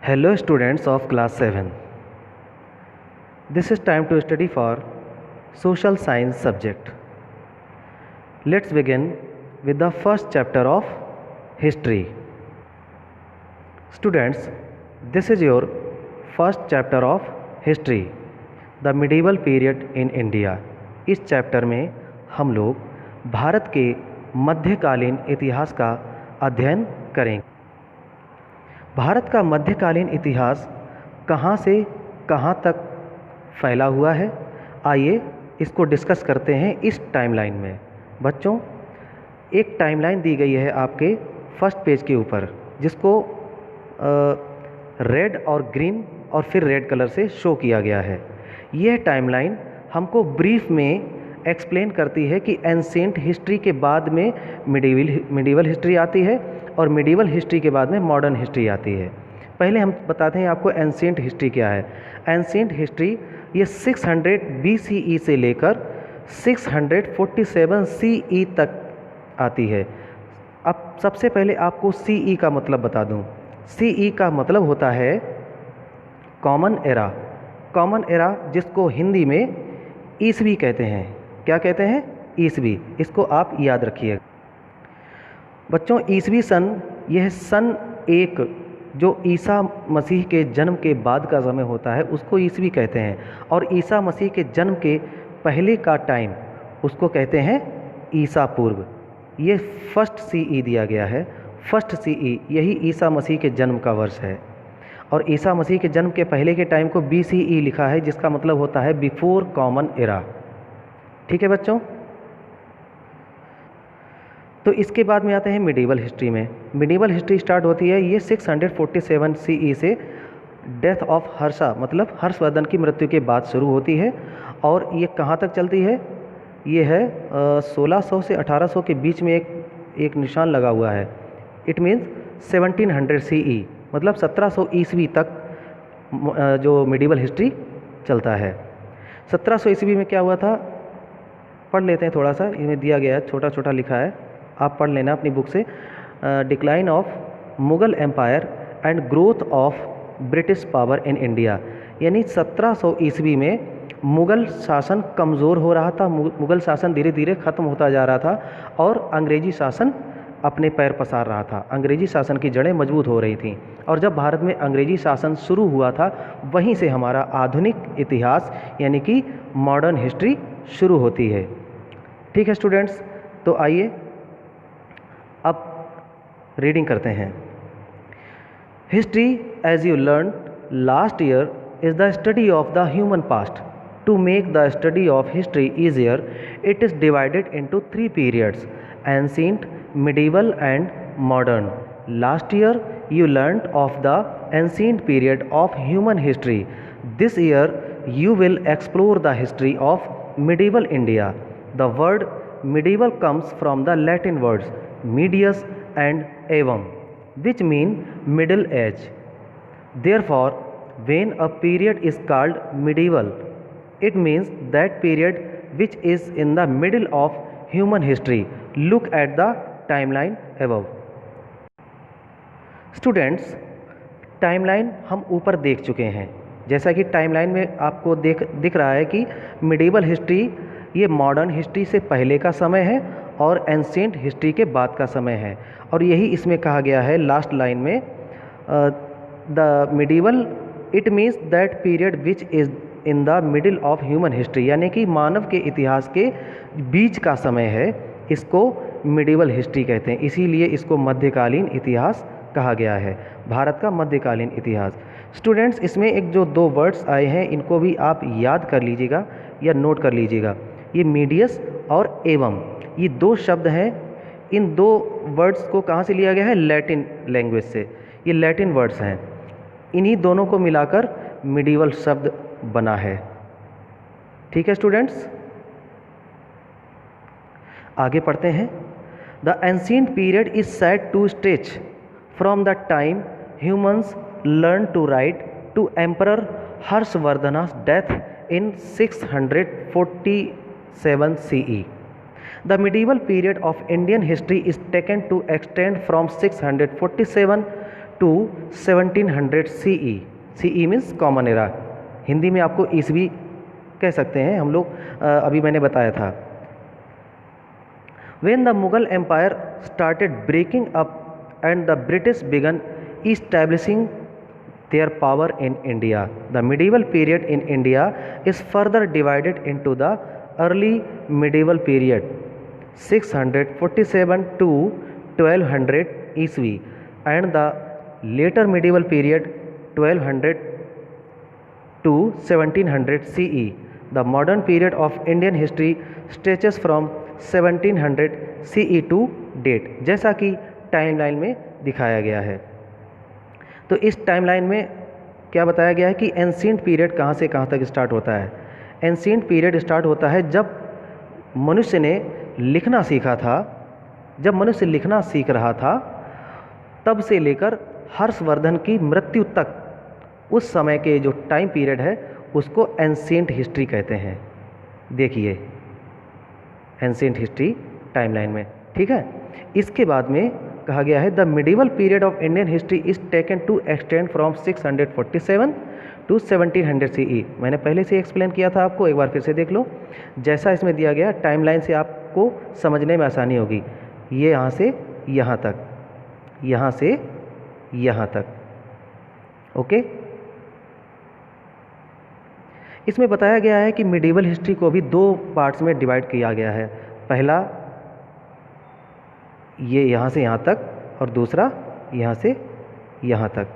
Hello students of class 7. This is time to study for social science subject. Let's begin with the first chapter of history. Students, this is your first chapter of history, the medieval period in India. इस chapter में हम लोग भारत के मध्यकालीन इतिहास का अध्ययन करेंगे। भारत का मध्यकालीन इतिहास कहाँ से कहाँ तक फैला हुआ है, आइए इसको डिस्कस करते हैं इस टाइमलाइन में। बच्चों, एक टाइमलाइन दी गई है आपके फर्स्ट पेज के ऊपर, जिसको रेड और ग्रीन और फिर रेड कलर से शो किया गया है। यह टाइमलाइन हमको ब्रीफ में एक्सप्लेन करती है कि एंशिएंट हिस्ट्री के बाद में मिडीवल हिस्ट्री आती है और मिडीवल हिस्ट्री के बाद में मॉडर्न हिस्ट्री आती है। पहले हम बताते हैं आपको एंशिएंट हिस्ट्री क्या है। एंशिएंट हिस्ट्री ये 600 BCE से लेकर 647 CE तक आती है। अब सबसे पहले आपको CE का मतलब बता दूं। CE का मतलब होता है कॉमन एरा। कॉमन एरा जिसको हिंदी में ईसवी कहते हैं। क्या कहते हैं? ईसवी। इसको आप याद रखिए बच्चों। ईसवी सन, यह सन एक जो ईसा मसीह के जन्म के बाद का समय होता है उसको ईसवी कहते हैं, और ईसा मसीह के जन्म के पहले का टाइम उसको कहते हैं ईसा पूर्व। ये फर्स्ट CE दिया गया है। फर्स्ट CE यही ईसा मसीह के जन्म का वर्ष है, और ईसा मसीह के जन्म के पहले के टाइम को BCE लिखा है, जिसका मतलब होता है बिफोर कॉमन एरा। ठीक है बच्चों। तो इसके बाद में आते हैं मिडीवल हिस्ट्री में। मिडीवल हिस्ट्री स्टार्ट होती है ये 647 CE से डेथ ऑफ हर्षा मतलब हर्षवर्धन की मृत्यु के बाद शुरू होती है, और ये कहाँ तक चलती है? ये है 1600 से 1800 के बीच में एक निशान लगा हुआ है। इट मीन्स 1700 CE मतलब 1700 ईस्वी तक जो मिडीवल हिस्ट्री चलता है। 1700 ईस्वी में क्या हुआ था, पढ़ लेते हैं थोड़ा सा। इनमें दिया गया है, छोटा छोटा लिखा है, आप पढ़ लेना अपनी बुक से। Decline of Mughal empire and growth of British power in India. यानी 1700 ईस्वी में मुगल शासन कमज़ोर हो रहा था, मुगल शासन धीरे धीरे ख़त्म होता जा रहा था, और अंग्रेजी शासन अपने पैर पसार रहा था। अंग्रेजी शासन की जड़ें मजबूत हो रही थीं, और जब भारत में अंग्रेजी शासन शुरू हुआ था वहीं से हमारा आधुनिक इतिहास यानी कि मॉडर्न हिस्ट्री शुरू होती है। ठीक है स्टूडेंट्स, तो आइए अब रीडिंग करते हैं। History as you learn last year is the study of the human past. To make the study of history easier it is divided into 3 periods: ancient, medieval and modern. Last year you learnt of the ancient period of human history. This year you will explore the history of medieval India. The word medieval comes from the Latin words medius and aevum, which mean middle age. Therefore, when a period is called medieval, it means that period which is in the middle of human history. Look at the timeline above. Students, timeline हम ऊपर देख चुके हैं। जैसा कि timeline में आपको दिख रहा है कि मिडीवल हिस्ट्री ये मॉडर्न हिस्ट्री से पहले का समय है और एंशिएंट हिस्ट्री के बाद का समय है, और यही इसमें कहा गया है लास्ट लाइन में, the medieval it means that period which is in the middle of human history, यानी कि मानव के इतिहास के बीच का समय है। इसको मिडीवल हिस्ट्री कहते हैं, इसीलिए इसको मध्यकालीन इतिहास कहा गया है, भारत का मध्यकालीन इतिहास। स्टूडेंट्स, इसमें एक जो 2 वर्ड्स आए हैं इनको भी आप याद कर लीजिएगा या नोट कर लीजिएगा। ये मीडियस और एवम, ये 2 शब्द हैं। इन 2 वर्ड्स को कहाँ से लिया गया है? लैटिन लैंग्वेज से। ये लैटिन वर्ड्स हैं, इन्हीं दोनों को मिलाकर मिडीवल शब्द बना है। ठीक है स्टूडेंट्स, आगे पढ़ते हैं। The ancient period is said to stretch from the time humans learn to write to emperor Harshavardhan's death in 647 CE. The medieval period of Indian history is taken to extend from 647 to 1700 CE। CE means common era, Hindi में आपको ईसवी कह सकते हैं हम लोग, अभी मैंने बताया था। When the Mughal Empire started breaking up and the British began establishing their power in India, the medieval period in India is further divided into the early medieval period 647 to 1200 ईस्वी and the later medieval period 1200 to 1700 CE. The modern period of Indian history stretches from 1700 CE to date, जैसा कि timeline में दिखाया गया है। तो इस timeline में क्या बताया गया है कि एंशिएंट पीरियड कहाँ से कहाँ तक स्टार्ट होता है। एंशिएंट पीरियड स्टार्ट होता है जब मनुष्य ने लिखना सीखा था, जब मनुष्य लिखना सीख रहा था, तब से लेकर हर्षवर्धन की मृत्यु तक, उस समय के जो टाइम पीरियड है उसको एंशिएंट हिस्ट्री कहते हैं। देखिए एंशिएंट हिस्ट्री टाइमलाइन में, ठीक है। इसके बाद में कहा गया है the medieval period of Indian history is taken to extend from 647 to 1700 CE। मैंने पहले से एक्सप्लेन किया था आपको, एक बार फिर से देख लो। जैसा इसमें दिया गया टाइमलाइन से आपको समझने में आसानी होगी। ये यहाँ से यहाँ तक, यहाँ से यहाँ तक, ओके। इसमें बताया गया है कि मिडिवल हिस्ट्री को भी दो पार्ट्स में डिवाइड किया गया है। पहला ये यहाँ से यहाँ तक और दूसरा यहाँ से यहाँ तक।